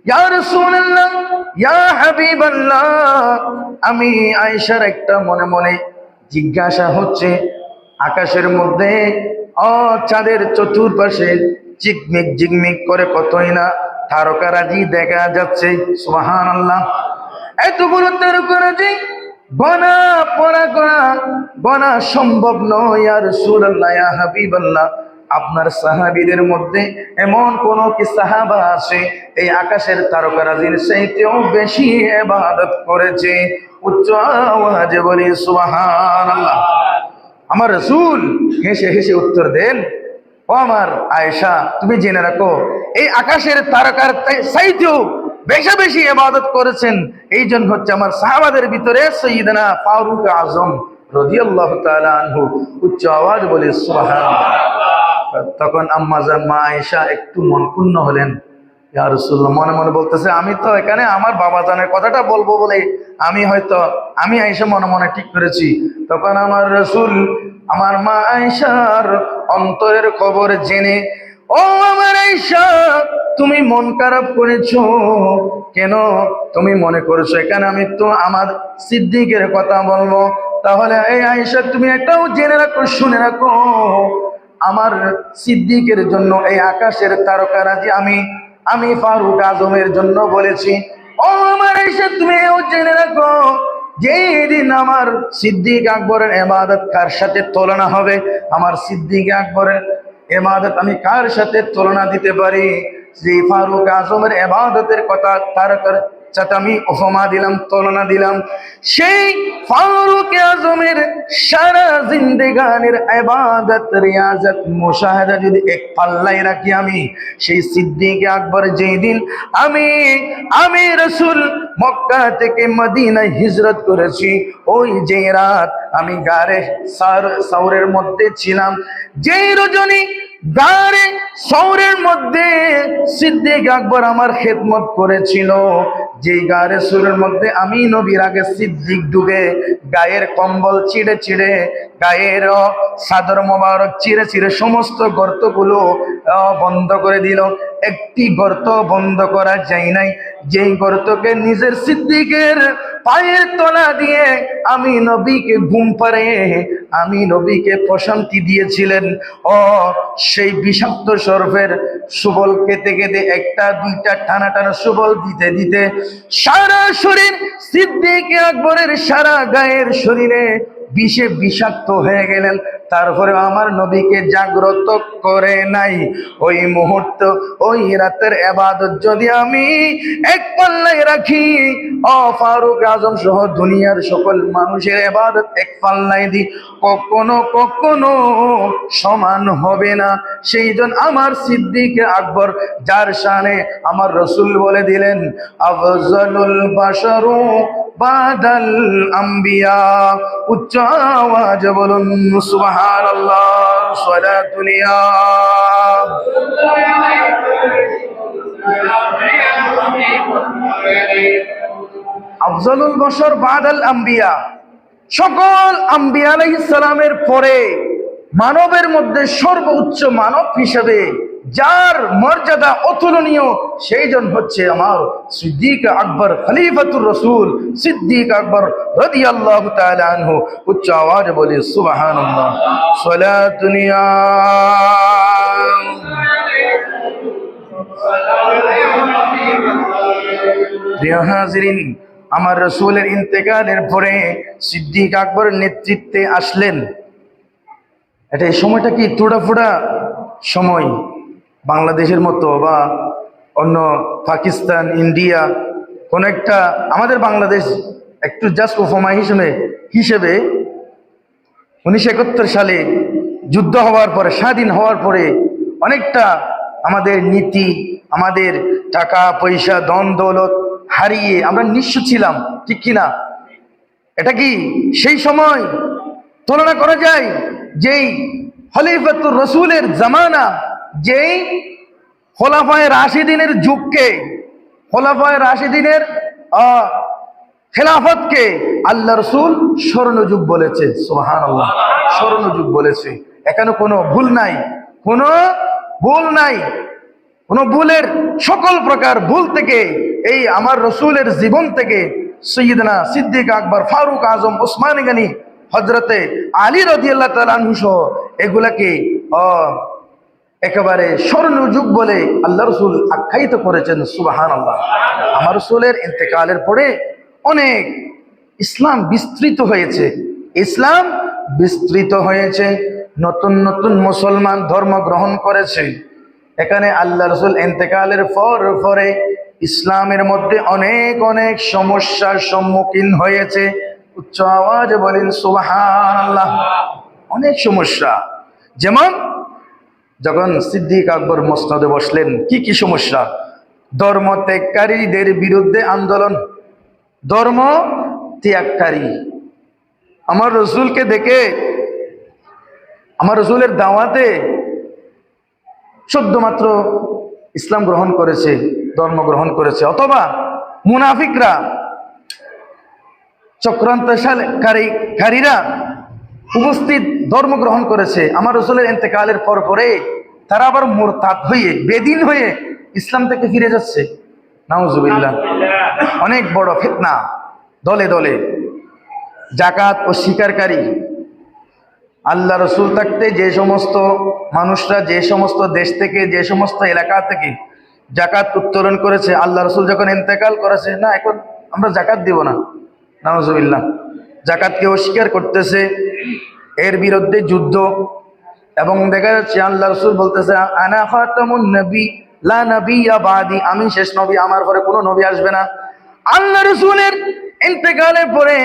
[SPEAKER 1] ইয়া রাসূলুল্লাহ, ইয়া হাবিবাল্লাহ, আমি আয়েশার একটা মনে মনে জিজ্ঞাসা হচ্ছে, আকাশের মধ্যে চাঁদের চতুর্পাশে ঝিকমিক ঝিকমিক করে কতই না তারকারাজি দেখা যাচ্ছে। সুবহানাল্লাহ। এতগুলো তারকারাজি গণা সম্ভব নয়। ইয়া রাসূলুল্লাহ, ইয়া হাবিবাল্লাহ, আপনার সাহাবীদের মধ্যে এমন কোন কি সাহাবা আছে এই আকাশের তারকারাজির চাইতেও বেশি ইবাদত করেছে? উচ্চ আওয়াজে বলি সুবহানাল্লাহ। আমার রাসূল হেসে হেসে উত্তর দেন, ও আমার আয়েশা, তুমি জেনে রাখো এই আকাশের তারকার চাইতেও বেশি বেশি ইবাদত করেছেন এই জন হচ্ছে আমার সাহাবাদের ভিতরে সাইয়্যিদানা ফারুক আজম রাদিয়াল্লাহু তাআলা আনহু। উচ্চ আওয়াজ বলে সুবহানাল্লাহ। তখন আম্মাজান মা আয়েশা একটু মন ক্ষুণ্ণ হলেন। ইয়া রাসূলুল্লাহ, মনে মনে বলতেছে, আমি তো এখানে আমার বাবাজানের কথাটা বলবো বলে আমি আয়েশা মনে মনে ঠিক করেছি। তখন আমার রাসূল আমার মা আয়েশার অন্তরের খবর জেনে, ও আমার আয়েশা, তুমি মন খারাপ করেছো কেন? তুমি মনে করেছো এখানে আমি তো আমার সিদ্দিকের কথা বলবো? তাহলে এই আয়েশা, তুমি এটাও জেনে রাখো, শুনে রাখো, আমার সিদ্দিকের জন্য এই আকাশের তারকারাজি আমি ফারুক আজমের জন্য বলেছি। ও আমার আয়েশা, তুমি এও জেনে রাখো, যেদিন আমার সিদ্দিক আকবরের ইবাদত কার সাথে তুলনা হবে, আমার সিদ্দিক আকবরের ইবাদত আমি কার সাথে তুলনা দিতে পারি? যে ফারুক আজমের ইবাদতের কথা তার সাথে আমি উপমা দিলাম, তুলনা দিলাম। সেই ফারুক আজমের সারা জিন্দেগানের ইবাদত, রিয়াজত, মুশাহাদা যদি এক পাল্লায় রাখি আমি, সেই সিদ্দিক আকবর যেই দিন আমি রাসূল মক্কা থেকে মদিনায় হিজরত করেছি, ওই যে রাত আমি গারে সাউরের মধ্যে ছিলাম, যেই রজনী গারে সৌরের মধ্যে সিদ্দিক আকবর আমার খেদমত করেছিল, যে গারে সৌরের মধ্যে আমি নবীর আগে সিদ্দিক ডুবে গায়ের কম্বল ছিঁড়ে ছিঁড়ে, গায়ের চাদর মোবারক ছিঁড়ে ছিঁড়ে সমস্ত গর্তগুলো বন্ধ করে দিল। একটি গর্ত বন্ধ করা যায় নাই, যেই গর্তকে নিজের সিদ্দিকের পায়ের তলা দিয়ে আমি নবীকে ঘুম পাড়িয়ে আমি নবীকে প্রশান্তি দিয়েছিলেন। ও সেই বিষাক্ত সর্পের সুবল খেতে খেতে একটা দুইটা টানা টানা সুবল দিতে দিতে সারা শরীর সিদ্দিক আকবরের সারা গায়ের শরীরে বিষে বিষাক্ত হয়ে গেলেন। তারপরে আমার নবীকে জাগ্রত করে নাই। ওই মুহূর্ত, ওই রাতের ইবাদত যদি আমি এক পাল্লায় রাখি, ও ফারুক আজম সহ দুনিয়ার সকল মানুষের ইবাদত এক পাল্লায় দিই, কখনো কখনো সমান হবে না। সেই জন্য আমার সিদ্দিক আকবর, যার শানে আমার রাসূল বলে দিলেন, আফজালুল বাশারু বাদাল আম্বিয়া। উচ্চ আওয়াজ বলুন সুবহানাল্লাহ। সালাতুলিয়া আফজালুল বাশার বাদাল আম্বিয়া, সকল আম্বিয়া আলাইহিস সালামের পরে মানবের মধ্যে সর্বোচ্চ মানব হিসেবে যার মর্যাদা অতুলনীয়, সেই জন হচ্ছে আমার সিদ্দিক আকবর, খলিফাতুর রাসূল সিদ্দিক আকবর রাদিয়াল্লাহু তাআলা আনহু। উচ্চ আওয়াজে বলি সুবহানাল্লাহ। সালাতুনিয়া প্রিয় হাজিরিন, আমার রাসূলের ইন্তেকালের পরে সিদ্দিক আকবরের নেতৃত্বে আসলেন। এটা এই সময়টা কি তুড়াফুড়া সময়, বাংলাদেশের মতো বা অন্য পাকিস্তান, ইন্ডিয়া কোন একটা, আমাদের বাংলাদেশ একটু জাস্ট উপমা হিসেবে 1971 সালে যুদ্ধ হওয়ার পরে, স্বাধীন হওয়ার পরে অনেকটা আমাদের নীতি, আমাদের টাকা পয়সা, ধন দৌলত হারিয়ে আমরা নিঃস্ব ছিলাম, ঠিক কিনা? এটা কি সেই সময় তুলনা করা যায় যেই খলিফাতুর রাসূলের জামানা, যেই খোলাফায়ে রাশিদিনের যুগকে, খোলাফায়ে রাশিদিনের খেলাফতকে আল্লাহ রাসূল স্বর্ণযুগ বলেছে। সুবহানাল্লাহ, স্বর্ণযুগ বলেছে। এখানে কোনো ভুল নাই, কোনো ভুল নাই। কোনো ভুলের, সকল প্রকার ভুল থেকে এই আমার রাসূলের জীবন থেকে সাইয়্যিদনা সিদ্দিক আকবর, ফারুক আজম, ওসমান গনি, হযরতে আলী রাদিয়াল্লাহু তাআলা আনহু সহ এগুলাকে একেবারে স্বর্ণযুগ বলে আল্লাহ রাসূল আখ্যায়িত করেছেন। সুবহানাল্লাহ। আমার রাসূলের ইন্তেকালের পরে অনেক ইসলাম বিস্তৃত হয়েছে, ইসলাম বিস্তৃত হয়েছে। নতুন নতুন মুসলমান ধর্ম গ্রহণ করেছে। এখানে আল্লাহ রাসূল ইন্তেকালের পরে ইসলামের মধ্যে অনেক অনেক সমস্যার সম্মুখীন হয়েছে। উচ্চ আওয়াজে বলেন সুবহানাল্লাহ। অনেক সমস্যা, যেমন যখন সিদ্দিক আকবর মসনদে বসলেন, কি কি সমস্যা? ধর্ম ত্যাগকারীদের বিরুদ্ধে আন্দোলন, ধর্ম ত্যাগকারী। আমার রসুলকে দেখে, আমার রসুলের দাওয়াতে শুধুমাত্র ইসলাম গ্রহণ করেছে, ধর্ম গ্রহণ করেছে, অথবা মুনাফিকরা, চক্রান্তকারীরা উপস্থিত ধর্ম গ্রহণ করেছে। আমার রসুলের ইন্তেকালের পরে তারা আবার মুরতাদ হয়ে, বেদিন হয়ে ইসলাম থেকে ফিরে যাচ্ছে। নাউজুবিল্লাহ। অনেক বড় ফিতনা। দলে দলে জাকাত অস্বীকারী, আল্লাহ রসুল থাকতে যে সমস্ত মানুষরা যে সমস্ত দেশ থেকে, যে সমস্ত এলাকা থেকে জাকাত উত্তোলন করেছে, আল্লাহ রসুল যখন ইন্তেকাল করেছে, না এখন আমরা জাকাত দিব না, নাউজুবিল্লাহ, জাকাতকে অস্বীকার করতেছে। এর বিরুদ্ধে যুদ্ধ। এবং দেখা যাচ্ছে আল্লাহ রসুল বলতেছে, আনা খাতামুন নবী লা নবিয়্যা বাদি, আমি শেষ নবী, আমার পরে কোনো নবী আসবে না। আল্লাহ রসুলের ইন্তেকালের পরে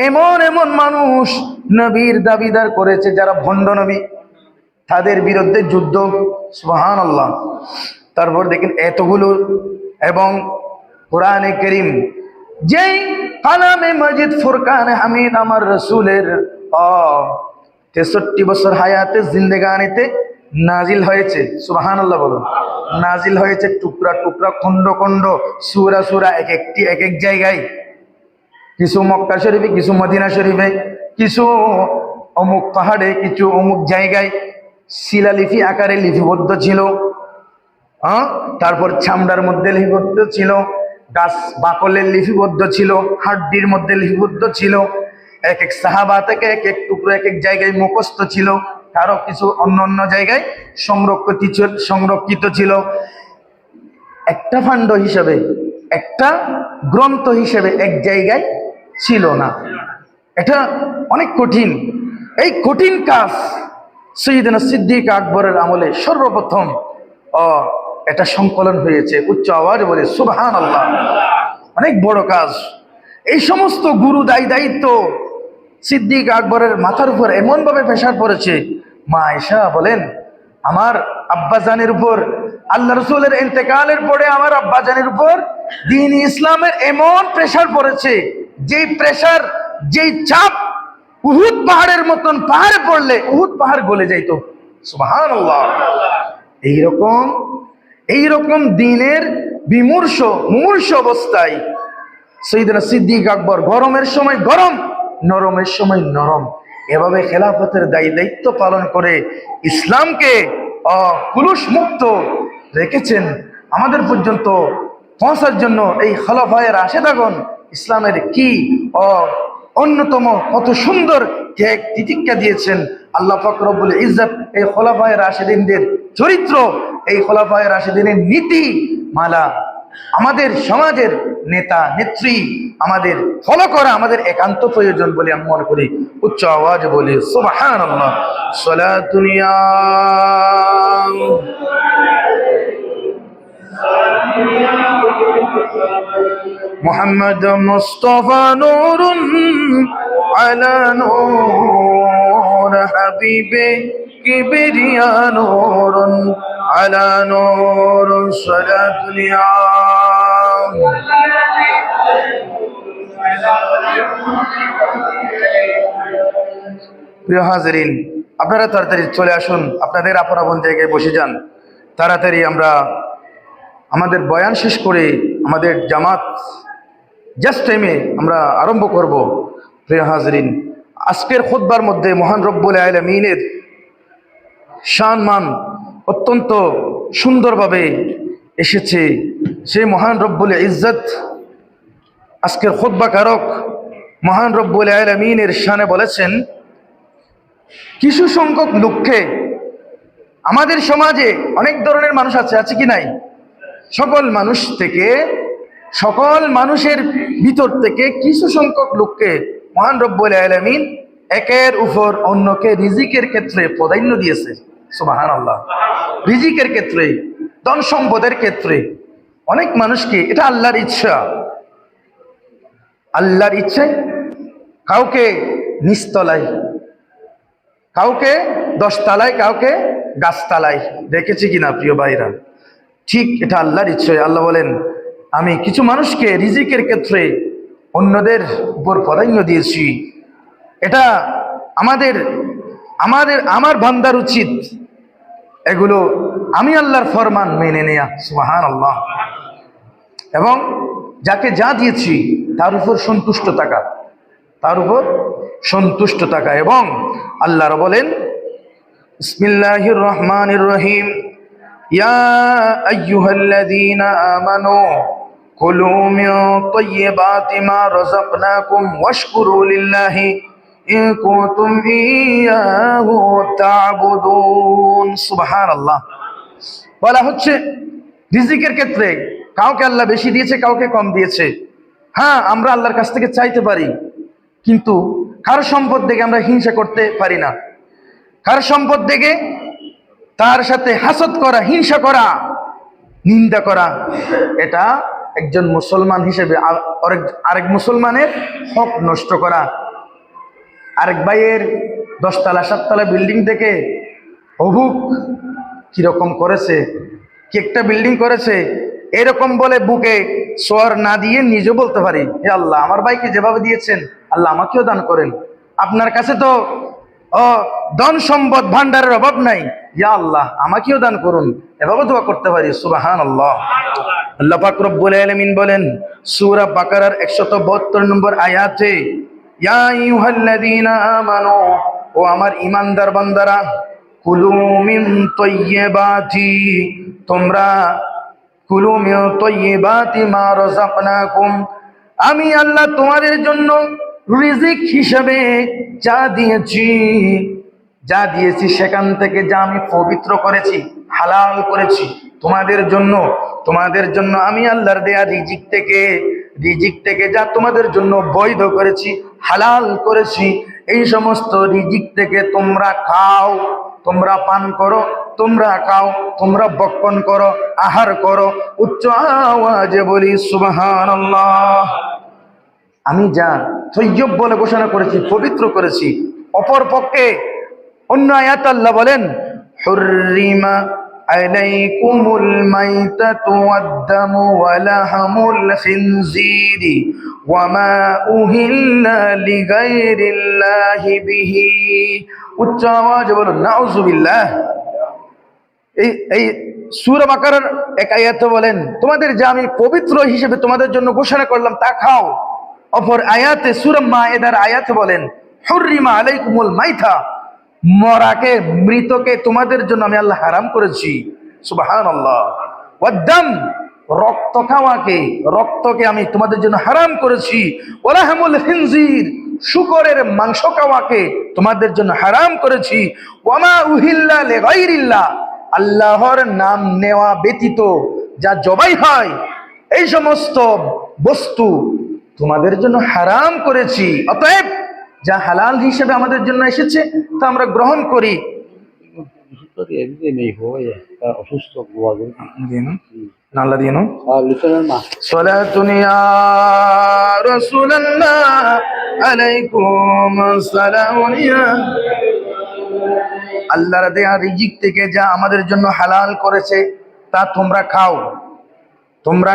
[SPEAKER 1] এমন এমন মানুষ নবীর দাবিদার করেছে যারা ভণ্ড নবী, তাদের বিরুদ্ধে যুদ্ধ। সুবহানাল্লাহ। তারপর দেখেন এতগুলো, এবং কোরআনে কারীম যেই কালামে মাজিদ ফুরকানে হামিদ আমার রসুলের 63 বছর হায়াতে জিন্দেগানিতে নাজিল হয়েছে। সুবহানাল্লাহ বলুন। নাজিল হয়েছে টুকরা টুকরা, খণ্ড খণ্ড, সূরা সূরা, এক একটি এক এক জায়গায়, কিছু মক্কা শরীফে, কিছু মদিনা শরীফে, কিছু অমুক পাহাড়ে, কিছু অমুক জায়গায় শিলালিপি আকারে লিপিবদ্ধ ছিল। তারপর চামড়ার মধ্যে লিপিবদ্ধ ছিল, গাছ বাকলের লিপিবদ্ধ ছিল, হাড্ডির মধ্যে লিপিবদ্ধ ছিল। এক এক সাহাবা থেকে এক এক টুকরো এক এক জায়গায় মুখস্থ ছিল, কারো কিছু অন্য অন্য জায়গায় সংরক্ষিত ছিল। একটা ফান্ড হিসেবে, একটা গ্রন্থ হিসেবে এক জায়গায় ছিল না। এটা অনেক কঠিন। এই কঠিন কাজ সাইয়েদনা সিদ্দিক আকবরের আমলে সর্বপ্রথম এটা সংকলন হয়েছে। উচ্চ আওয়াজে বলে সুবহানাল্লাহ। অনেক বড় কাজ। এই সমস্ত গুরু দায়িত্ব সিদ্দিক আকবরের মাথার উপর এমন ভাবে প্রেসার পড়েছে। মা আয়েশা বলেন, আমার আব্বাজানের উপর, আল্লাহ রসুলের ইন্তেকালের পরে আমার আব্বাজানের উপর দ্বীন ইসলামের এমন প্রেসার পড়েছে, যেই প্রেসার, যেই চাপ উহুদ পাহাড়ের মতন পাহাড়ে পড়লে উহুদ পাহাড় গলে যাইতো। সুবহানাল্লাহ। এইরকম দ্বীনের মুমূর্ষ অবস্থায় সাইয়েদনা সিদ্দিক আকবর গরমের সময় গরম, নরমের সময় নরম, এভাবে খেলাফতের দায়িত্ব পালন করে ইসলামকে কুলুষ মুক্ত রেখেছেন। আমাদের পর্যন্ত পৌঁছার জন্য এই খলাফায়ে রাশেদাগণ ইসলামের কি অন্যতম কত সুন্দর তিতিক্ষা দিয়েছেন। আল্লাহ পাক রব্বুল ইজ্জত এই খলাফায়ে রাশেদিনদের চরিত্র, এই খলাফায়ে রাশেদিনের নীতি মালা আমাদের সমাজের নেতা নেত্রী আমাদের ফলো করা আমাদের একান্ত প্রয়োজন বলে আমি মনে করি। উচ্চ আওয়াজে বলি সুবহানাল্লাহ। সালাতুন ইয়া মুহাম্মদ মুস্তাফা নূরুন আলা নূর, হাবিবে কিবরিয়া নূরুন আলা নূর, সালাতুন ইয়া। প্রিয় হাজরিন, আপনারা তাড়াতাড়ি চলে আসুন, আপনাদের আপন আপন জায়গায় বসে যান। তাড়াতাড়ি আমরা আমাদের বয়ান শেষ করে আমাদের জামাত জাস্ট টাইমে আমরা আরম্ভ করব। প্রিয় হাজরিন, আজকের খুতবার মধ্যে মহান রব্বুল আলামিনের শান মান অত্যন্ত সুন্দরভাবে এসেছে। সেই মহান রব্বুল ইজ্জত আজকের খুতবা কারক মহান রব্বুল আলামিনের শানে বলেছেন, কিছু সংখ্যক লোককে, আমাদের সমাজে অনেক ধরনের মানুষ আছে কি নাই? সকল মানুষের ভিতর থেকে কিছু সংখ্যক লোককে মহান রব্বুল আলামিন একের উপর অন্যকে রিজিকের ক্ষেত্রে প্রাধান্য দিয়েছে। সুবহানাল্লাহ। রিজিকের ক্ষেত্রে, ধন সম্পদের ক্ষেত্রে অনেক মানুষকে, এটা আল্লাহর ইচ্ছা। আল্লাহর ইচ্ছায় কাউকে নিচতলায়, কাউকে 10 তলায়, কাউকে গাছতলায়। দেখেছি কিনা প্রিয় ভাইরা? ঠিক এটা আল্লাহর ইচ্ছায়। আল্লাহ বলেন, আমি কিছু মানুষকে রিজিকের ক্ষেত্রে অন্যদের উপর প্রাধান্য দিয়েছি। এটা আমার বান্দার উচিত এগুলো আমি আল্লাহর ফরমান মেনে নেয়া। সুবহানাল্লাহ। এবং যাকে যা দিয়েছি তার উপর সন্তুষ্ট থাকা, তার উপর সন্তুষ্ট থাকা। এবং আল্লাহর বলেন, বিসমিল্লাহির রহমানির রহিম, ইয়া আইয়ুহাল্লাযীনা আমানু কুলু মিন তাইয়্যিবাতি মা রাযাকনাকুম ওয়াশকুরু লিল্লাহি ইন কুনতুম ইয়্যাহু তা'বুদুন। সুবহানাল্লাহ। বলা হচ্ছে রিজিকের ক্ষেত্রে কাউকে আল্লাহ বেশি দিয়েছে, কাউকে কম দিয়েছে। হ্যাঁ, আমরা আল্লাহর কাছ থেকে চাইতে পারি, কিন্তু কার সম্পদ দেখে আমরা হিংসা করতে পারি না। কার সম্পদ দেখে তার সাথে হাসদ করা, হিংসা করা, নিন্দা করা, এটা একজন মুসলমান হিসেবে আরেক মুসলমানের হক নষ্ট করা। আরেক ভাইয়ের 10 তলা 7 তলা বিল্ডিং থেকে অভুক কিরকম করেছে, কি একটা বিল্ডিং করেছে, এরকম বলে বুকে সোয়ার না দিয়ে নিজে বলতে পারি, হে আল্লাহ, আমার ভাইকে যেভাবে দিয়েছেন আল্লাহ আমাকেও দান করেন। আপনার কাছে তো ধন সম্পদ ভান্ডারের অভাব নাই, ইয়া আল্লাহ আমাকেও দান করুন, এভাবে দোয়া করতে পারি। সুবহানাল্লাহ। আল্লাহ পাক রব্বুল আলামিন বলেন সূরা বাকারার 172 নম্বর আয়াতে, ইয়া আইয়ুহাল্লাযীনা আমানু, ও আমার ঈমানদার বান্দারা, কুলু মিন তাইয়্যিবাতি, তোমরা কুলু মিন তাইয়্যিবাতি মা রাযাকনাকুম, আমি আল্লাহ তোমাদের জন্য রিজিক হিসাবে যা দিয়েছি সেখান থেকে যা আমি পবিত্র করেছি, হালাল করেছি তোমাদের জন্য আমি আল্লাহর দেয়া রিজিক থেকে যা তোমাদের জন্য বৈধ করেছি, হালাল করেছি, এই সমস্ত রিজিক থেকে তোমরা খাও, তোমরা পান করো, তোমরা খাও, তোমরা ভক্ষণ করো, আহার করো। উচ্চ আওয়াজে বলি সুবহানাল্লাহ। আমি যা তৈয়ব বলে ঘোষণা করেছি, পবিত্র করেছি। অপর পক্ষে অন্য আয়াত আল্লাহ বলেন, হুররিমা আলাইকুমুল মাইতাতু ওয়াদ-দামু ওয়া লাহমুল খিনজিরি ওয়া মা উহিল্লা লিগাইরিল্লাহি বিহি। উচ্চ আওয়াজে বলুন নাউযুবিল্লাহ। এই সূরা বাকারার এক আয়াতে বলেন, তোমাদের যা আমি পবিত্র হিসেবে তোমাদের জন্য ঘোষণা করলাম তা খাও। অপর আয়াতে সূরা মায়েদার আয়াতে বলেন, হুররিমা আলাইকুমুল মাইতা, মৃতকে তোমাদের জন্য আমি আল্লাহ হারাম করেছি। সুবহানাল্লাহ। ওয়াদ-দাম, রক্তকে আমি তোমাদের জন্য হারাম করেছি। ওয়া লাহমুল খিনজির, শূকরের মাংস খাওয়াকে তোমাদের জন্য হারাম করেছি। ওয়া মা উহিল্লা লিগাইরিল্লাহ, আল্লাহর নাম নেওয়া ব্যতীত যা জবাই হয়, এই সমস্ত বস্তু তোমাদের জন্য হারাম করেছি। অতএব যা হালাল হিসেবে আমাদের জন্য এসেছে তা আমরা গ্রহণ করি। আল্লাহর দেয়া রিজিক থেকে যা আমাদের জন্য হালাল করেছে তা তোমরা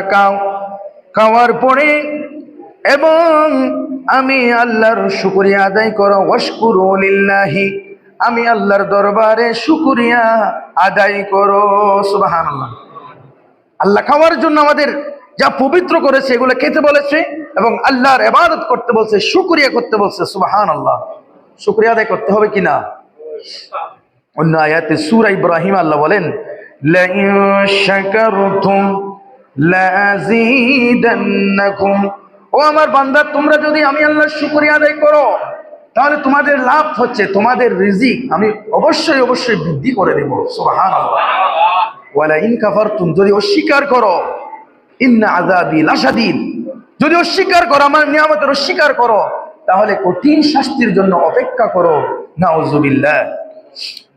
[SPEAKER 1] খাও, খাওয়ার পরে এবং আমি আল্লাহর শুকরিয়া আদায় করো। ওয়াশকুরু লিল্লাহি, আমি আল্লাহর দরবারে শুকরিয়া আদায় করো। সুবহানাল্লাহ। আল্লাহ খাওয়ার জন্য আমাদের যা পবিত্র করেছে এগুলো খেতে বলেছে এবং আল্লাহর ইবাদত করতে বলছে, শুকরিয়া করতে বলছে। সুবহানাল্লাহ। শুকরিয়া আদায় করতে হবে কিনা? অন্য আয়াতে সূরা ইব্রাহিম আল্লাহ বলেন, লা ইন শাকারতুম লাযীদান্নাকুম, ও আমার বান্দা, তোমরা যদি আমি আল্লাহর শুকরিয়া আদায় করো তাহলে তোমাদের লাভ হচ্ছে, তোমাদের রিজিক আমি অবশ্যই বৃদ্ধি করে দেব। সুবহানাল্লাহ। ওয়া লা ইন কাফারতুম, যদি অস্বীকার করো, ইন্না আযাবি লাশাদীদ, যদি অস্বীকার করো, আমার নিয়ামতের অস্বীকার করো, তাহলে কঠিন শাস্তির জন্য অপেক্ষা করো। নাউজুবিল্লাহ।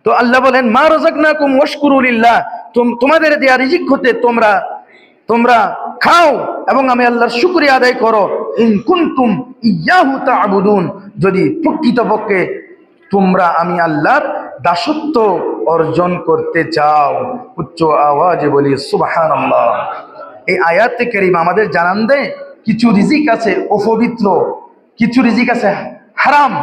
[SPEAKER 1] তো আল্লাহ বলেন, মা রাযাকনাকুম ওয়াশকুরু লিল্লাহ, তোমাদের দেয়া রিজিক হতে তোমরা তোমরা খাও এবং আমি আল্লাহর শুকরিয়া আদায় করো। ইন কুনতুম ইয়াহু তা'বুদুন, যদি প্রকৃতপক্ষে তোমরা আমি আল্লাহর দাসত্ব অর্জন করতে চাও। উচ্চ আওয়াজে বলি সুবহানাল্লাহ। এই আয়াতে কারিমা আমাদের জানান দেয় কিছু রিজিক আছে অপবিত্র, কিছু রিজিক আছে হারাম,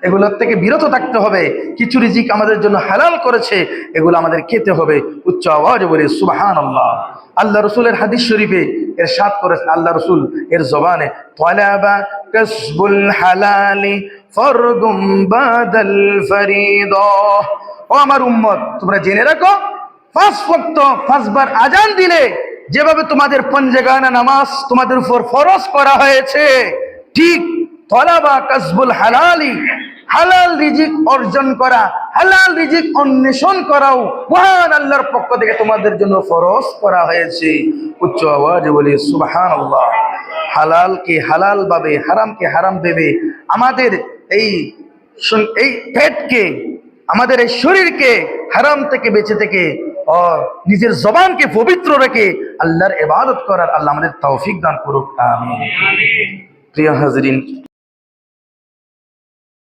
[SPEAKER 1] এগুলোর থেকে বিরত থাকতে হবে। কিছু রিজিক আমাদের জন্য হালাল করেছে, এগুলো আমাদের খেতে হবে। উচ্চ আওয়াজে বলি সুবহানাল্লাহ। আল্লাহ রসুলের হাদিস শরীফে ইরশাদ করেছেন, আল্লাহ রসুল এর জবানে, তালাবা কাসবুল হালালি ফরদুম বাদাল ফরিদা। ও আমার উম্মত, তোমরা জেনে রাখো, পাঁচ ওয়াক্ত পাঁচবার আজান দিলে যেভাবে তোমাদের পঞ্জেগানা নামাজ তোমাদের উপর ফরজ করা হয়েছে, ঠিক তলাবা কাসবুল হালালি, হালাল রিজিক অর্জন করা, হালাল রিজিক অন্বেষণ করাও মহান আল্লাহর পক্ষ থেকে তোমাদের জন্য ফরজ করা হয়েছে। উচ্চ আওয়াজে বলি সুবহানাল্লাহ। হালালকে হালাল ভাবে, হারামকে হারাম ভেবে আমাদের এই পেটকে, আমাদের এই শরীরকে হারাম থেকে বেঁচে থেকে নিজের জবানকে পবিত্র রেখে আল্লাহর ইবাদত করার আল্লাহ আমাদের তৌফিক দান করুক। আমিন। প্রিয় হাজরিন,